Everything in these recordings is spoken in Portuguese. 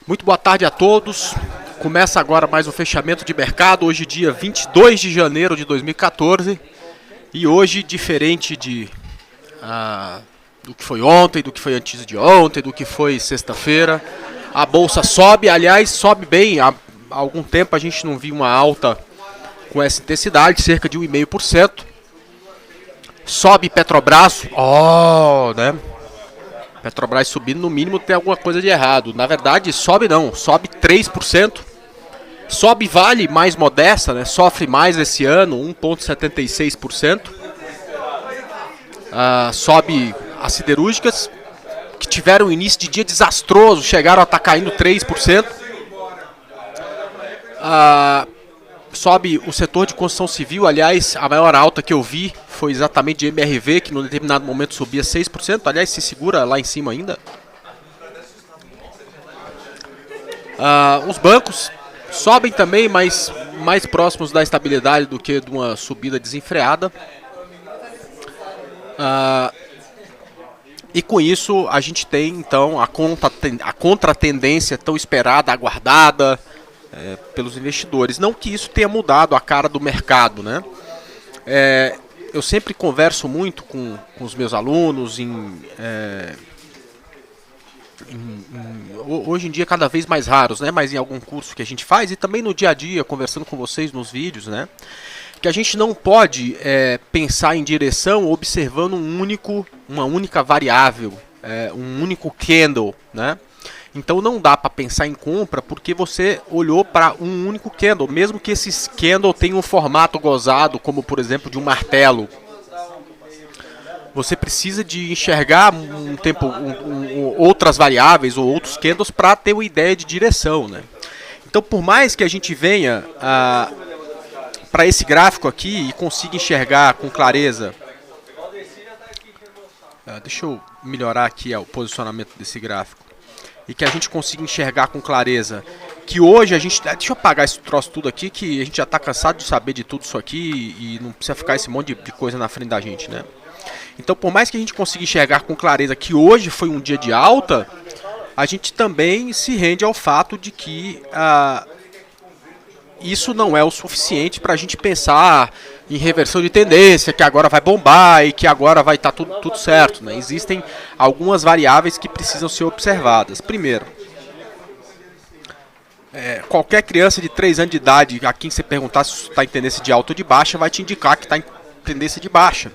Muito boa tarde a todos. Começa agora mais um fechamento de mercado, hoje dia 22 de janeiro de 2014. E hoje, diferente do que foi ontem, do que foi antes de ontem, do que foi sexta-feira, a bolsa sobe, aliás, sobe bem. Há algum tempo a gente não viu uma alta com essa intensidade, cerca de 1,5%. Sobe Petrobras, né? Petrobras subindo, no mínimo tem alguma coisa de errado. Na verdade, sobe não, sobe 3%. Sobe Vale, mais modesta, né? Sofre mais esse ano, 1,76%. Sobe as siderúrgicas, que tiveram um início de dia desastroso, chegaram a estar caindo 3%. Sobe o setor de construção civil, aliás, a maior alta que eu vi foi exatamente de MRV, que num determinado momento subia 6%, aliás, se segura lá em cima ainda. Os bancos sobem também, mas mais próximos da estabilidade do que de uma subida desenfreada. E com isso a gente tem então a contratendência tão esperada, aguardada pelos investidores. Não que isso tenha mudado a cara do mercado, né? Eu sempre converso muito com os meus alunos hoje em dia cada vez mais raros, né? Mas em algum curso que a gente faz e também no dia a dia, conversando com vocês nos vídeos, né? Que a gente não pode pensar em direção observando uma única variável, um único candle, né? Então não dá para pensar em compra porque você olhou para um único candle, mesmo que esse candle tenha um formato gozado, como por exemplo de um martelo. Você precisa de enxergar outras variáveis ou outros candles para ter uma ideia de direção, né? Então por mais que a gente venha para esse gráfico aqui e consiga enxergar com clareza, deixa eu melhorar aqui o posicionamento desse gráfico, e que a gente consiga enxergar com clareza que hoje a gente... Deixa eu apagar esse troço tudo aqui, que a gente já está cansado de saber de tudo isso aqui e não precisa ficar esse monte de coisa na frente da gente, né? Então, por mais que a gente consiga enxergar com clareza que hoje foi um dia de alta, a gente também se rende ao fato de que isso não é o suficiente para a gente pensar em reversão de tendência, que agora vai bombar e que agora vai estar tudo certo, né? Existem algumas variáveis que precisam ser observadas. Primeiro, qualquer criança de 3 anos de idade, a quem você perguntar se está em tendência de alta ou de baixa, vai te indicar que está em tendência de baixa.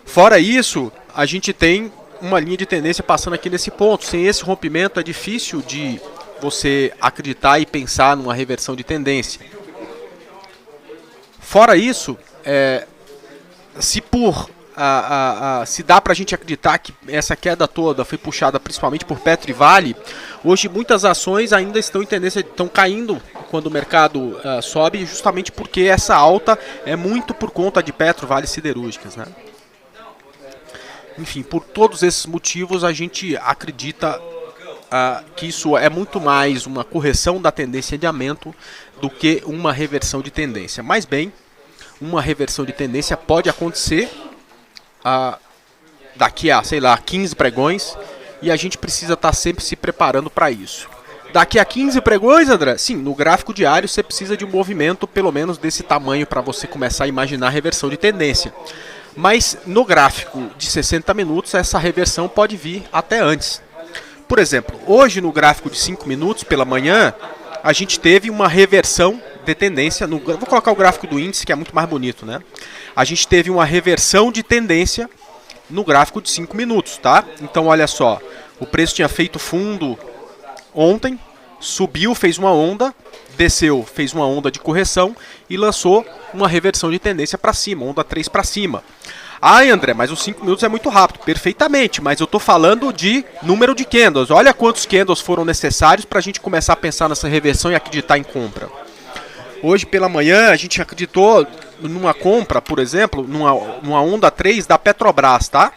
Fora isso, a gente tem uma linha de tendência passando aqui nesse ponto. Sem esse rompimento é difícil de você acreditar e pensar numa reversão de tendência. Fora isso, se dá para a gente acreditar que essa queda toda foi puxada principalmente por Petro e Vale, hoje muitas ações ainda estão em tendência, estão caindo quando o mercado sobe, justamente porque essa alta é muito por conta de Petro, Vale e siderúrgicas, né? Enfim, por todos esses motivos a gente acredita que isso é muito mais uma correção da tendência de aumento do que uma reversão de tendência. Mas bem, uma reversão de tendência pode acontecer daqui a, 15 pregões, e a gente precisa estar sempre se preparando para isso. Daqui a 15 pregões, André? Sim, no gráfico diário você precisa de um movimento pelo menos desse tamanho para você começar a imaginar a reversão de tendência. Mas no gráfico de 60 minutos essa reversão pode vir até antes. Por exemplo, hoje no gráfico de 5 minutos pela manhã, a gente teve uma reversão de tendência. Vou colocar o gráfico do índice, que é muito mais bonito, né? A gente teve uma reversão de tendência no gráfico de 5 minutos, tá? Então olha só, o preço tinha feito fundo ontem, subiu, fez uma onda, desceu, fez uma onda de correção e lançou uma reversão de tendência para cima, onda 3 para cima. André, mas os 5 minutos é muito rápido. Perfeitamente, mas eu estou falando de número de candles. Olha quantos candles foram necessários para a gente começar a pensar nessa reversão e acreditar em compra. Hoje pela manhã a gente acreditou numa compra, por exemplo, numa onda 3 da Petrobras, tá?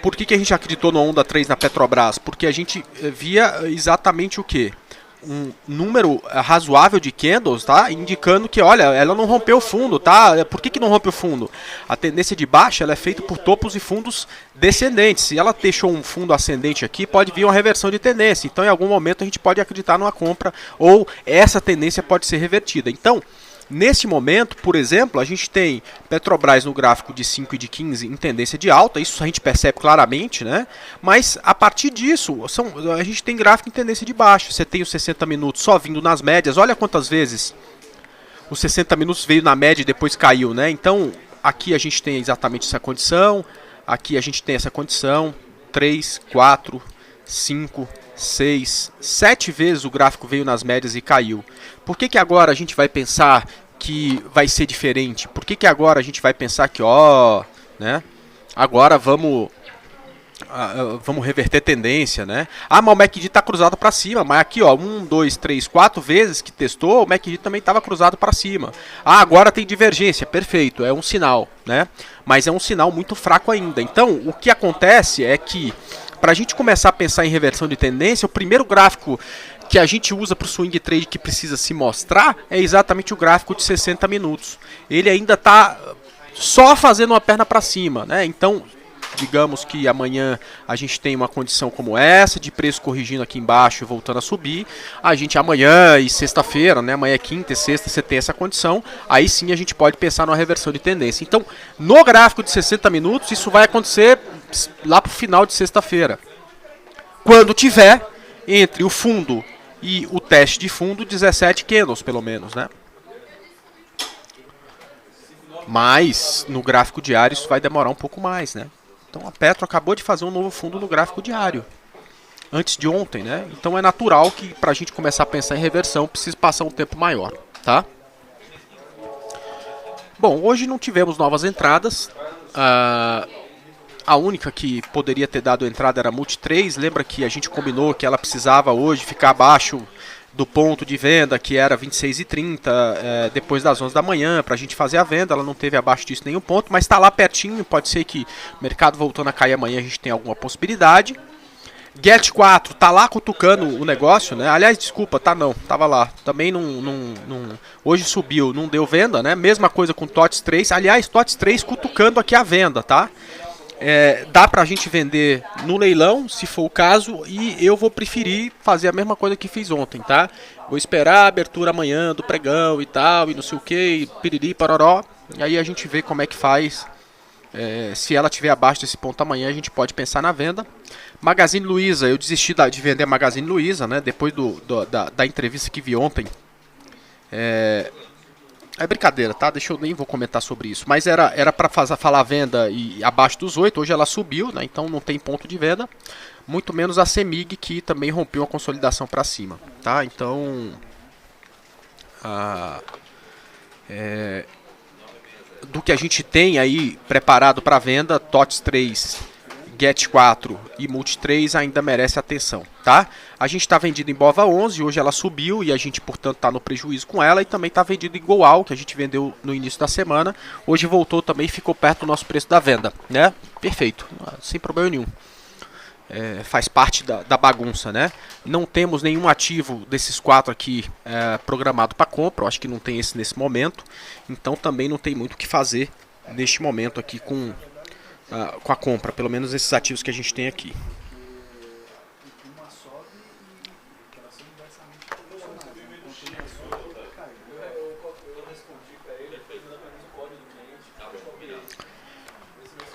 Por que a gente acreditou na onda 3 na Petrobras? Porque a gente via exatamente o quê? um número razoável de candles, tá? Indicando que, olha, ela não rompeu o fundo, tá? Por que não rompe o fundo? A tendência de baixa ela é feita por topos e fundos descendentes. Se ela deixou um fundo ascendente aqui, pode vir uma reversão de tendência. Então, em algum momento, a gente pode acreditar numa compra ou essa tendência pode ser revertida. Então, nesse momento, por exemplo, a gente tem Petrobras no gráfico de 5 e de 15 em tendência de alta, isso a gente percebe claramente, né? Mas a partir disso, a gente tem gráfico em tendência de baixa. Você tem os 60 minutos só vindo nas médias, olha quantas vezes os 60 minutos veio na média e depois caiu, né? Então, aqui a gente tem exatamente essa condição, aqui a gente tem essa condição, 3, 4, 5, 6, 7 vezes o gráfico veio nas médias e caiu. Por que agora a gente vai pensar que vai ser diferente? Por que agora a gente vai pensar que, né? Agora vamos reverter tendência, né? Ah, mas o MACD está cruzado para cima, mas aqui, 1, 2, 3, 4 vezes que testou, o MACD também estava cruzado para cima. Ah, agora tem divergência, perfeito, é um sinal, né? Mas é um sinal muito fraco ainda. Então, o que acontece é que para a gente começar a pensar em reversão de tendência, o primeiro gráfico que a gente usa para o swing trade que precisa se mostrar é exatamente o gráfico de 60 minutos. Ele ainda está só fazendo uma perna para cima, né? Então, digamos que amanhã a gente tem uma condição como essa, de preço corrigindo aqui embaixo e voltando a subir. A gente amanhã e sexta-feira, né? Amanhã é quinta e sexta, você tem essa condição. Aí sim a gente pode pensar numa reversão de tendência. Então, no gráfico de 60 minutos, isso vai acontecer lá para o final de sexta-feira. Quando tiver entre o fundo e o teste de fundo 17 candles, pelo menos, né? Mas no gráfico diário isso vai demorar um pouco mais, né? Então a Petro acabou de fazer um novo fundo no gráfico diário, antes de ontem, né? Então é natural que para a gente começar a pensar em reversão precise passar um tempo maior, tá? Bom, hoje não tivemos novas entradas. A única que poderia ter dado entrada era a Multi 3. Lembra que a gente combinou que ela precisava hoje ficar abaixo do ponto de venda, que era 26,30, depois das 11 da manhã, para a gente fazer a venda. Ela não teve abaixo disso nenhum ponto, mas está lá pertinho. Pode ser que o mercado voltando a cair amanhã a gente tenha alguma possibilidade. Get 4 tá lá cutucando o negócio, né? Aliás, desculpa, tá não, tava lá. Também não hoje subiu, não deu venda, né? Mesma coisa com TOTS 3. Aliás, TOTS 3 cutucando aqui a venda, tá? Dá pra gente vender no leilão, se for o caso, e eu vou preferir fazer a mesma coisa que fiz ontem, tá? Vou esperar a abertura amanhã do pregão e tal, e não sei o que, piriri, paroró, e aí a gente vê como é que faz. Se ela estiver abaixo desse ponto amanhã, a gente pode pensar na venda. Magazine Luiza, eu desisti de vender a Magazine Luiza, né? Depois da entrevista que vi ontem. É brincadeira, tá? Eu nem vou comentar sobre isso. Mas era para falar a venda e abaixo dos 8. Hoje ela subiu, né? Então não tem ponto de venda. Muito menos a CEMIG, que também rompeu a consolidação para cima, tá? Então, do que a gente tem aí preparado para venda, TOTS 3, Get 4 e Multi 3 ainda merece atenção, tá? A gente está vendido em BOVA 11, hoje ela subiu e a gente, portanto, está no prejuízo com ela. E também está vendido em Goal, que a gente vendeu no início da semana. Hoje voltou também e ficou perto do nosso preço da venda, né? Perfeito, sem problema nenhum. Faz parte da bagunça, né? Não temos nenhum ativo desses 4 aqui programado para compra. Eu acho que não tem esse nesse momento. Então também não tem muito o que fazer neste momento aqui com a compra, pelo menos esses ativos que a gente tem aqui.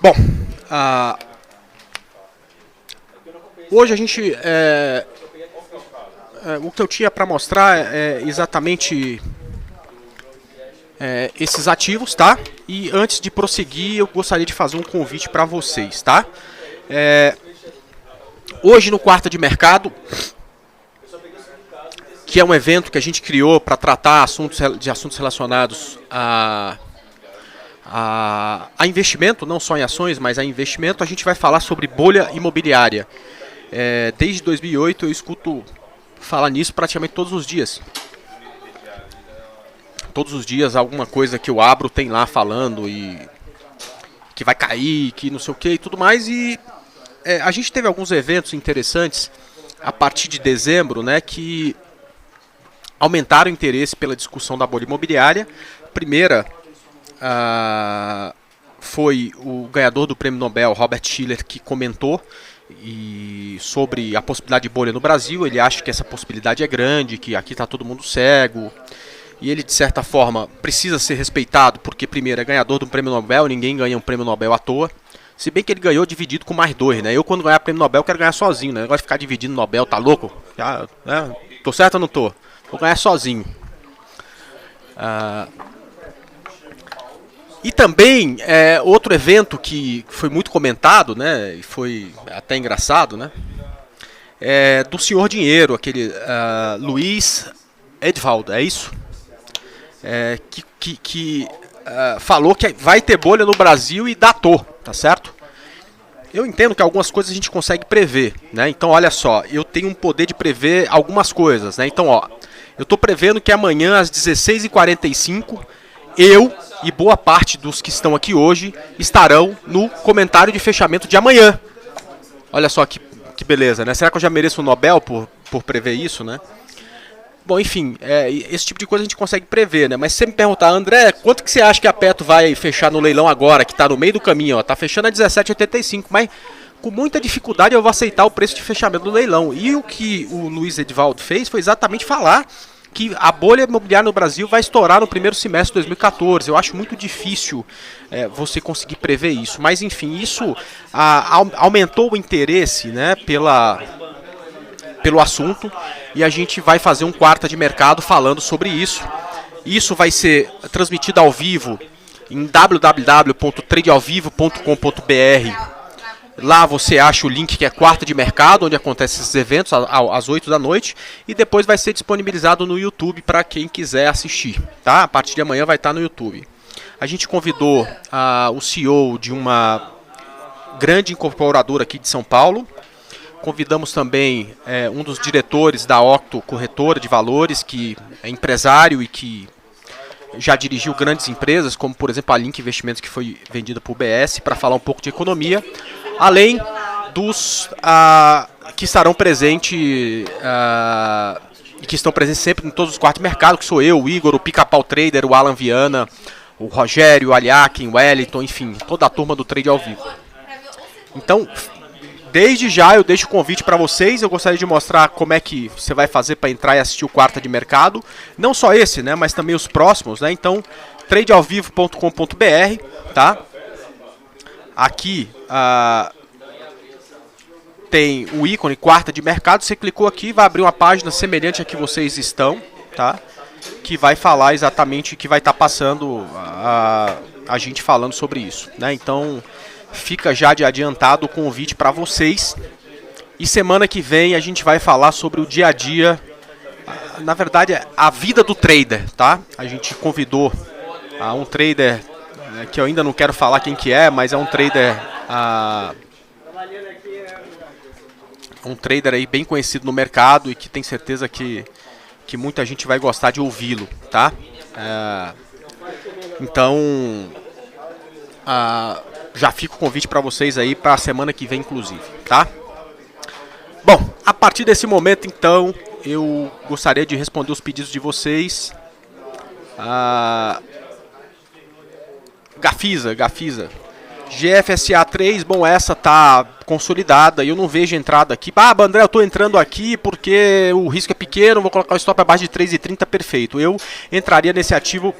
Bom, hoje a gente o que eu tinha para mostrar é exatamente esses ativos, tá? E antes de prosseguir, eu gostaria de fazer um convite para vocês, tá? Hoje no Quarta de Mercado, que é um evento que a gente criou para tratar assuntos relacionados a investimento, não só em ações, mas a investimento, a gente vai falar sobre bolha imobiliária. Desde 2008 eu escuto falar nisso praticamente todos os dias. Todos os dias alguma coisa que eu abro tem lá falando e que vai cair, que não sei o que e tudo mais. E a gente teve alguns eventos interessantes a partir de dezembro, né, que aumentaram o interesse pela discussão da bolha imobiliária. Primeira foi o ganhador do Prêmio Nobel, Robert Shiller, que comentou sobre a possibilidade de bolha no Brasil. Ele acha que essa possibilidade é grande, que aqui está todo mundo cego. E ele, de certa forma, precisa ser respeitado, porque, primeiro, é ganhador do Prêmio Nobel, ninguém ganha um Prêmio Nobel à toa. Se bem que ele ganhou dividido com mais dois, né? Eu, quando ganhar Prêmio Nobel, quero ganhar sozinho, né? Negócio de ficar dividindo Nobel, tá louco? Já, né? Tô certo ou não tô? Vou ganhar sozinho. E também, outro evento que foi muito comentado, né? E foi até engraçado, né? É do Senhor Dinheiro, aquele Luiz Edvaldo, é isso? Que falou que vai ter bolha no Brasil e datou, tá certo? Eu entendo que algumas coisas a gente consegue prever, né? Então, olha só, eu tenho um poder de prever algumas coisas, né? Então, ó, eu estou prevendo que amanhã às 16h45 eu e boa parte dos que estão aqui hoje estarão no comentário de fechamento de amanhã. Olha só que beleza, né? Será que eu já mereço um Nobel por prever isso, né? Bom, enfim, esse tipo de coisa a gente consegue prever, né? Mas se você me perguntar, André, quanto que você acha que a Petro vai fechar no leilão agora, que está no meio do caminho, ó, tá fechando a 17,85, mas com muita dificuldade eu vou aceitar o preço de fechamento do leilão. E o que o Luiz Edvaldo fez foi exatamente falar que a bolha imobiliária no Brasil vai estourar no primeiro semestre de 2014. Eu acho muito difícil você conseguir prever isso. Mas, enfim, isso aumentou o interesse, né, pelo assunto, e a gente vai fazer um quarta de mercado falando sobre isso. Isso vai ser transmitido ao vivo em www.tradealvivo.com.br. Lá você acha o link que é quarta de mercado, onde acontecem esses eventos às 8 da noite, e depois vai ser disponibilizado no YouTube para quem quiser assistir, tá? A partir de amanhã vai estar no YouTube. A gente convidou o CEO de uma grande incorporadora aqui de São Paulo. Convidamos também um dos diretores da Octo Corretora de Valores, que é empresário e que já dirigiu grandes empresas, como por exemplo a Link Investimentos, que foi vendida por BS, para falar um pouco de economia, além dos que estarão presentes e que estão presentes sempre em todos os quartos de mercado, que sou eu, o Igor, o Pica-Pau Trader, o Alan Viana, o Rogério, o Aliakin, o Wellington, enfim, toda a turma do Trade ao Vivo. Então, desde já eu deixo o convite para vocês. Eu gostaria de mostrar como é que você vai fazer para entrar e assistir o quarta de mercado. Não só esse, né, mas também os próximos, né? Então, tradealvivo.com.br, tá? Aqui tem o ícone quarta de mercado. Você clicou aqui, vai abrir uma página semelhante a que vocês estão, tá? Que vai falar exatamente, que vai estar passando a gente falando sobre isso, né? Então, fica já de adiantado o convite para vocês. E semana que vem a gente vai falar sobre o dia a dia, na verdade a vida do trader, tá? A gente convidou um trader que eu ainda não quero falar quem que é, mas é um trader aí bem conhecido no mercado e que tem certeza que muita gente vai gostar de ouvi-lo, tá? Então, já fica o convite para vocês aí para a semana que vem, inclusive, tá? Bom, a partir desse momento, então, eu gostaria de responder os pedidos de vocês. Gafisa. GFSA 3, bom, essa tá consolidada e eu não vejo entrada aqui. André, eu tô entrando aqui porque o risco é pequeno, vou colocar o stop abaixo de 3,30, perfeito. Eu entraria nesse ativo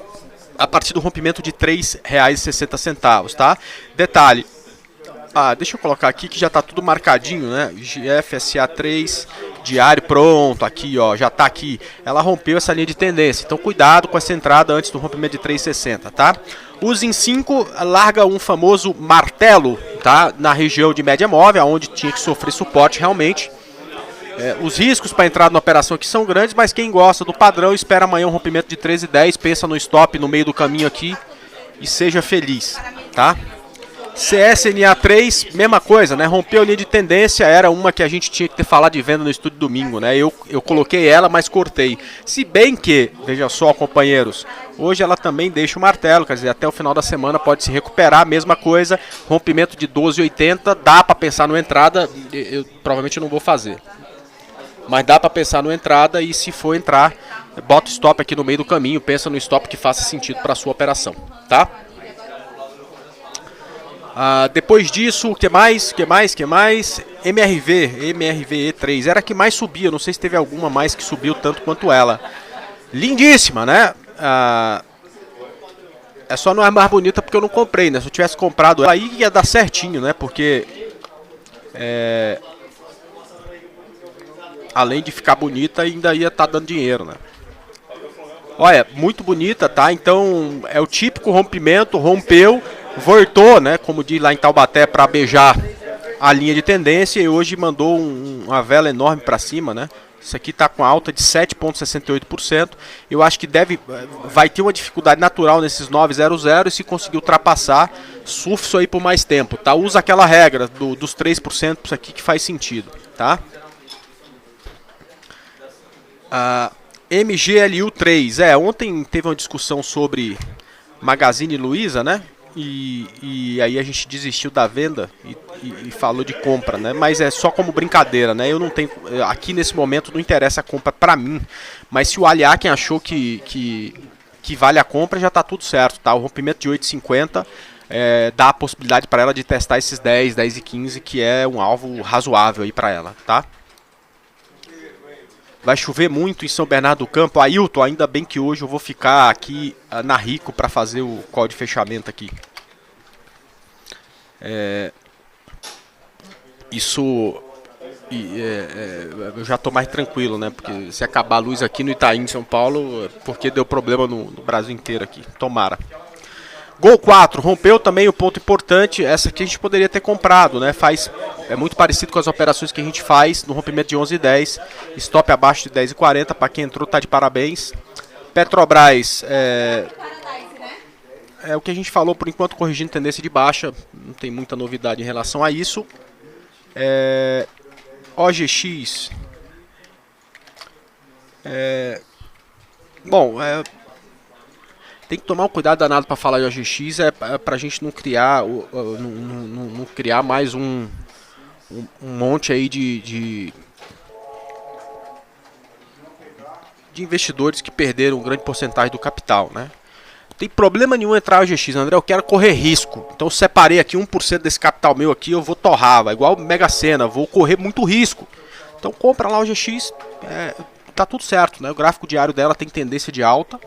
a partir do rompimento de R$ 3,60, tá? Detalhe, deixa eu colocar aqui que já está tudo marcadinho, né? GFSA 3, diário, pronto, aqui, ó, já está aqui. Ela rompeu essa linha de tendência, então cuidado com essa entrada antes do rompimento de 3,60, tá? Os em 5 larga um famoso martelo, tá? Na região de média móvel, onde tinha que sofrer suporte realmente. Os riscos para entrar na operação aqui são grandes, mas quem gosta do padrão espera amanhã um rompimento de 13,10, pensa no stop no meio do caminho aqui e seja feliz, tá? CSNA3, mesma coisa, né? Rompeu a linha de tendência, era uma que a gente tinha que ter falado de venda no estúdio domingo, né? Eu coloquei ela, mas cortei. Se bem que, veja só, companheiros, hoje ela também deixa o martelo, quer dizer, até o final da semana pode se recuperar, mesma coisa, rompimento de 12,80, dá para pensar numa entrada, eu provavelmente não vou fazer. Mas dá para pensar no entrada e se for entrar, bota o stop aqui no meio do caminho, pensa no stop que faça sentido para a sua operação, tá? Depois disso, o que mais? MRVE3, era a que mais subia, não sei se teve alguma mais que subiu tanto quanto ela. Lindíssima, né? É só não é mais bonita porque eu não comprei, né? Se eu tivesse comprado ela, aí ia dar certinho, né? Porque além de ficar bonita, ainda ia estar dando dinheiro, né? Olha, muito bonita, tá? Então é o típico rompimento, rompeu, voltou, né? Como diz lá em Taubaté, para beijar a linha de tendência e hoje mandou uma vela enorme para cima, né? Isso aqui está com alta de 7,68%. Eu acho que vai ter uma dificuldade natural nesses 900 e se conseguir ultrapassar, surfa isso aí por mais tempo, tá? Usa aquela regra dos 3% isso aqui que faz sentido, tá? MGLU3, ontem teve uma discussão sobre Magazine Luiza, né? E aí a gente desistiu da venda e falou de compra, né? Mas é só como brincadeira, né? Eu não tenho, aqui nesse momento não interessa a compra para mim, mas se o Aliaken achou que vale a compra, já tá tudo certo, tá? O rompimento de 8,50 dá a possibilidade para ela de testar esses 10 e 15, que é um alvo razoável aí para ela, tá? Vai chover muito em São Bernardo do Campo. Ailton, ainda bem que hoje eu vou ficar aqui na Rico para fazer o call de fechamento aqui. Eu já estou mais tranquilo, né? Porque se acabar a luz aqui no Itaim, em São Paulo, porque deu problema no Brasil inteiro aqui. Tomara. Gol 4, rompeu também o ponto importante. Essa aqui a gente poderia ter comprado, né? É muito parecido com as operações que a gente faz no rompimento de 11,10. Stop abaixo de 10,40. Para quem entrou, tá de parabéns. Petrobras, o que a gente falou por enquanto, corrigindo tendência de baixa. Não tem muita novidade em relação a isso. OGX. Tem que tomar um cuidado danado para falar de OGX, para a gente não criar, não criar mais um monte aí de investidores que perderam grande porcentagem do capital, né? Não tem problema nenhum entrar no OGX, André, eu quero correr risco. Então eu separei aqui 1% desse capital meu aqui, eu vou torrar, vai igual Mega Sena, vou correr muito risco. Então compra lá o OGX, tá tudo certo, né? O gráfico diário dela tem tendência de alta.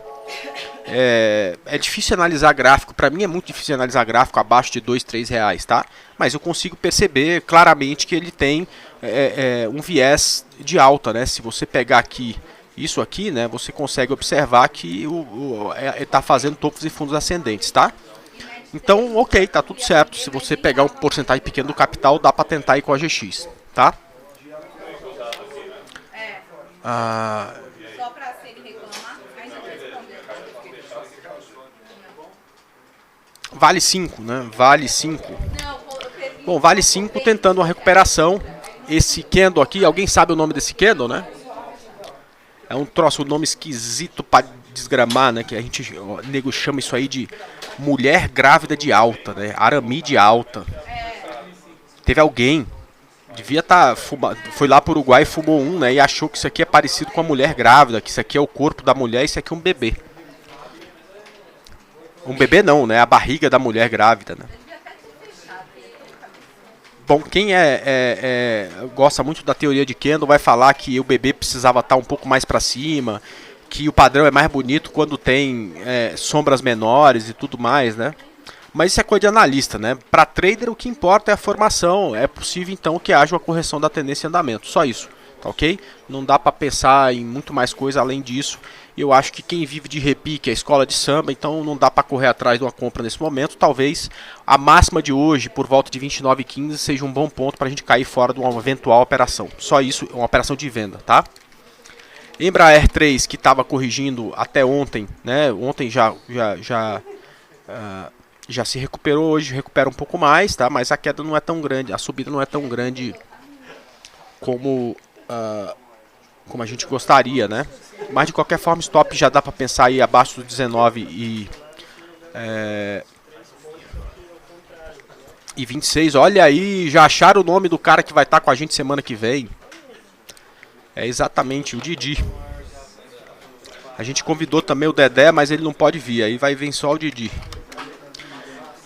É difícil analisar gráfico, para mim é muito difícil analisar gráfico abaixo de R$2, R$3, tá? Mas eu consigo perceber claramente que ele tem um viés de alta, né? Se você pegar aqui, isso aqui, né? Você consegue observar que ele está fazendo topos e fundos ascendentes, tá? Então, ok, tá tudo certo. Se você pegar um porcentagem pequeno do capital, dá para tentar ir com a GX, tá? Só para se ele reclamar, aí não respondeu. Vale 5, né? Vale 5. Bom, Vale 5 tentando uma recuperação. Esse candle aqui, alguém sabe o nome desse candle, né? É um troço, um nome esquisito para desgramar, né? Que a gente, o nego chama isso aí de mulher grávida de alta, né? Aramide alta. Teve alguém, devia estar, foi lá para o Uruguai e fumou um, né? E achou que isso aqui é parecido com a mulher grávida, que isso aqui é o corpo da mulher, isso aqui é um bebê. Um bebê não, né? A barriga da mulher grávida, né? Bom, quem gosta muito da teoria de Kendall vai falar que o bebê precisava estar um pouco mais para cima, que o padrão é mais bonito quando tem sombras menores e tudo mais, né? Mas isso é coisa de analista, né? Para trader o que importa é a formação. É possível então que haja uma correção da tendência em andamento. Só isso, tá ok? Não dá para pensar em muito mais coisa além disso. Eu acho que quem vive de repique é a escola de samba, então não dá para correr atrás de uma compra nesse momento. Talvez a máxima de hoje, por volta de 29,15, seja um bom ponto para a gente cair fora de uma eventual operação. Só isso, uma operação de venda, tá? Embraer 3, que estava corrigindo até ontem, né? Ontem já se recuperou, hoje recupera um pouco mais, tá? Mas a queda não é tão grande, a subida não é tão grande como a gente gostaria, né? Mas de qualquer forma, stop já dá para pensar aí abaixo do 19 e 26. Olha aí, já acharam o nome do cara que vai estar com a gente semana que vem. É exatamente o Didi. A gente convidou também o Dedé, mas ele não pode vir, aí vai vir só o Didi.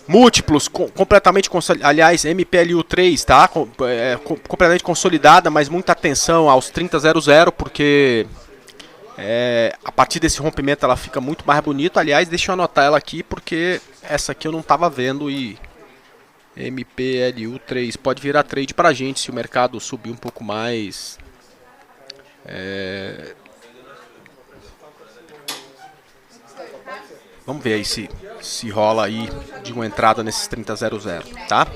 Múltiplos, completamente consolidados, aliás, MPLU 3, tá? Completamente consolidada, mas muita atenção aos 3000, porque a partir desse rompimento ela fica muito mais bonita. Aliás, deixa eu anotar ela aqui, porque essa aqui eu não estava vendo. E MPLU 3 pode virar trade pra gente se o mercado subir um pouco mais. Vamos ver aí se rola aí de uma entrada nesses 3000, tá?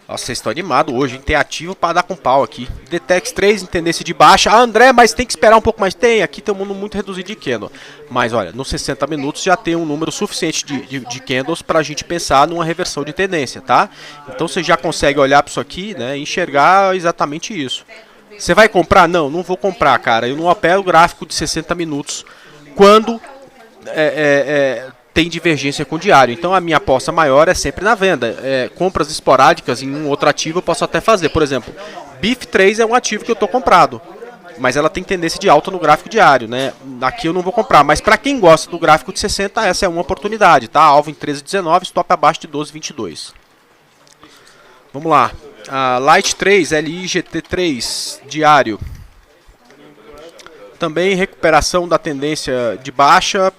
Nossa, vocês estão animados hoje, hein? Tem ativo para dar com pau aqui. Detex 3 em tendência de baixa. Ah, André, mas tem que esperar um pouco mais. Tem, aqui tem um mundo muito reduzido de candle. Mas olha, nos 60 minutos já tem um número suficiente de candles para a gente pensar numa reversão de tendência, tá? Então você já consegue olhar para isso aqui, né, e enxergar exatamente isso. Você vai comprar? Não, não vou comprar, cara. Eu não opero o gráfico de 60 minutos quando tem divergência com o diário. Então a minha aposta maior é sempre na venda. Compras esporádicas em um outro ativo eu posso até fazer. Por exemplo, BIF 3 é um ativo que eu estou comprado, mas ela tem tendência de alta no gráfico diário, né? Aqui eu não vou comprar, mas para quem gosta do gráfico de 60, essa é uma oportunidade, tá? Alvo em 13,19, stop abaixo de 12,22. Vamos lá. Light 3, LIGT3, diário. Também recuperação da tendência de baixa.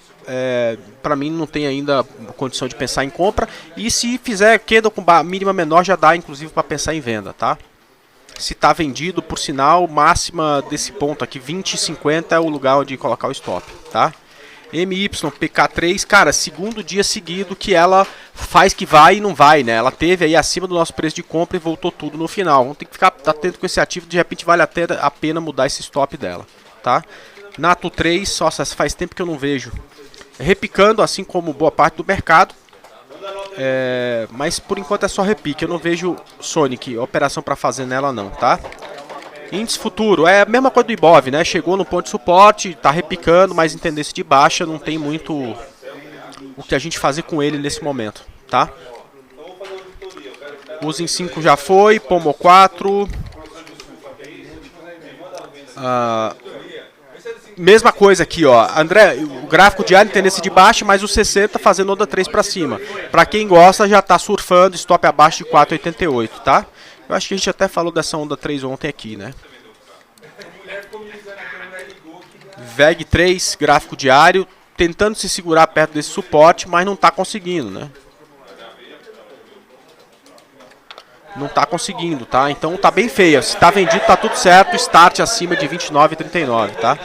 Para mim não tem ainda condição de pensar em compra. E se fizer queda com mínima menor, já dá inclusive para pensar em venda, tá? Se está vendido, por sinal, máxima desse ponto aqui, 20,50 é o lugar onde colocar o stop, tá? MYPK3, cara, segundo dia seguido que ela faz que vai e não vai, né? Ela teve aí acima do nosso preço de compra e voltou tudo no final. Vamos ter que ficar atento com esse ativo, de repente vale até a pena mudar esse stop dela, tá? Nato 3, nossa, faz tempo que eu não vejo. Repicando, assim como boa parte do mercado. Mas por enquanto é só repique. Eu não vejo Sonic, operação para fazer nela não, tá? Índice futuro, é a mesma coisa do Ibov, né? Chegou no ponto de suporte, tá repicando, mas em tendência de baixa não tem muito o que a gente fazer com ele nesse momento, tá? Usim 5 já foi, Pomo 4. Mesma coisa aqui, ó. André, o gráfico diário em tendência de baixa, mas o 60 fazendo onda 3 para cima. Para quem gosta, já tá surfando, stop abaixo de 4,88, tá? Eu acho que a gente até falou dessa onda 3 ontem aqui, né? VEG 3, gráfico diário, tentando se segurar perto desse suporte, mas não tá conseguindo, né? Não tá conseguindo, tá? Então tá bem feia. Se tá vendido, tá tudo certo. Start acima de 29,39, tá?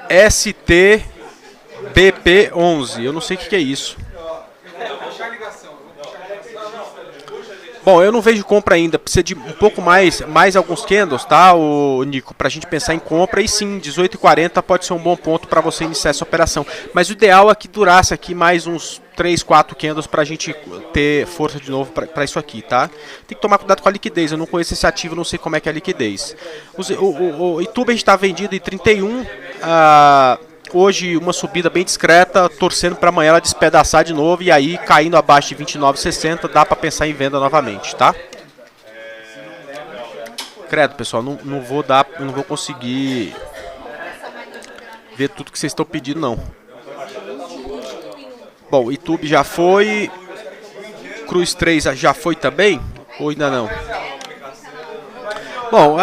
STBP11. Eu não sei o que é isso. Bom, eu não vejo compra ainda. Precisa de um pouco mais alguns candles, tá, o Nico? Pra gente pensar em compra. E sim, 18,40 pode ser um bom ponto para você iniciar essa operação. Mas o ideal é que durasse aqui mais uns 3, 4 candles pra gente ter força de novo para isso aqui, tá? Tem que tomar cuidado com a liquidez. Eu não conheço esse ativo, não sei como é que é a liquidez. O YouTube a gente está vendido em 31. Hoje uma subida bem discreta, torcendo para amanhã ela despedaçar de novo e aí caindo abaixo de 29,60 dá para pensar em venda novamente, tá? Credo, pessoal, não vou conseguir ver tudo que vocês estão pedindo não. Bom, o YouTube já foi, Cruz 3 já foi também ou ainda não? Bom,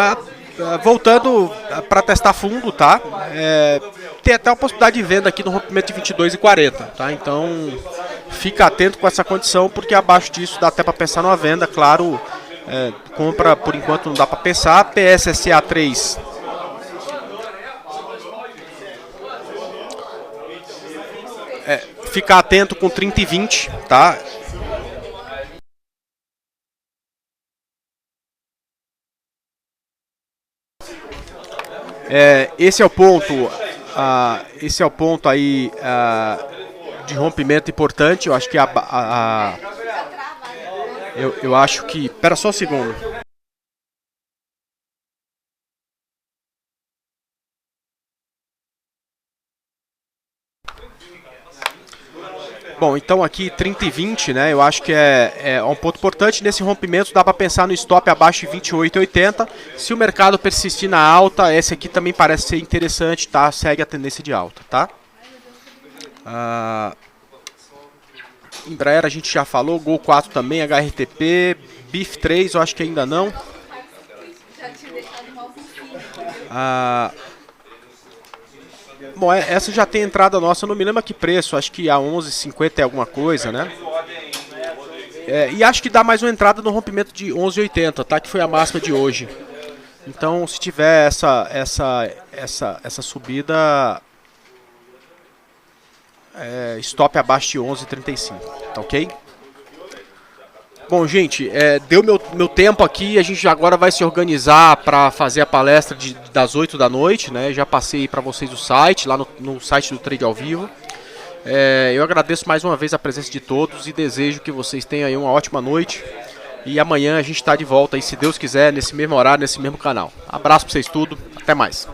voltando para testar fundo, tá? Tem até a possibilidade de venda aqui no rompimento de 22,40, tá? Então fica atento com essa condição, porque abaixo disso dá até para pensar numa venda, claro. Compra por enquanto não dá para pensar. PSSA 3. Ficar atento com 30 e 20, tá? Esse é o ponto. Esse é o ponto aí de rompimento importante. Eu acho que eu acho que. Pera só um segundo. Bom, então aqui 30 e 20, né? Eu acho que é um ponto importante. Nesse rompimento dá para pensar no stop abaixo de 28,80. Se o mercado persistir na alta, esse aqui também parece ser interessante, tá? Segue a tendência de alta, tá? Embraer a gente já falou, Gol 4 também, HRTP, BIF 3 eu acho que ainda não. Bom, essa já tem entrada nossa, não me lembro que preço, acho que a 11,50 é alguma coisa, né? E acho que dá mais uma entrada no rompimento de 11,80, tá? Que foi a máxima de hoje. Então, se tiver essa subida, stop abaixo de 11,35, tá ok? Bom, gente, deu meu tempo aqui, a gente agora vai se organizar para fazer a palestra das 8 da noite, né? Já passei para vocês o site, lá no site do Trade ao Vivo. Eu agradeço mais uma vez a presença de todos e desejo que vocês tenham aí uma ótima noite. E amanhã a gente está de volta aí, se Deus quiser, nesse mesmo horário, nesse mesmo canal. Abraço para vocês tudo, até mais.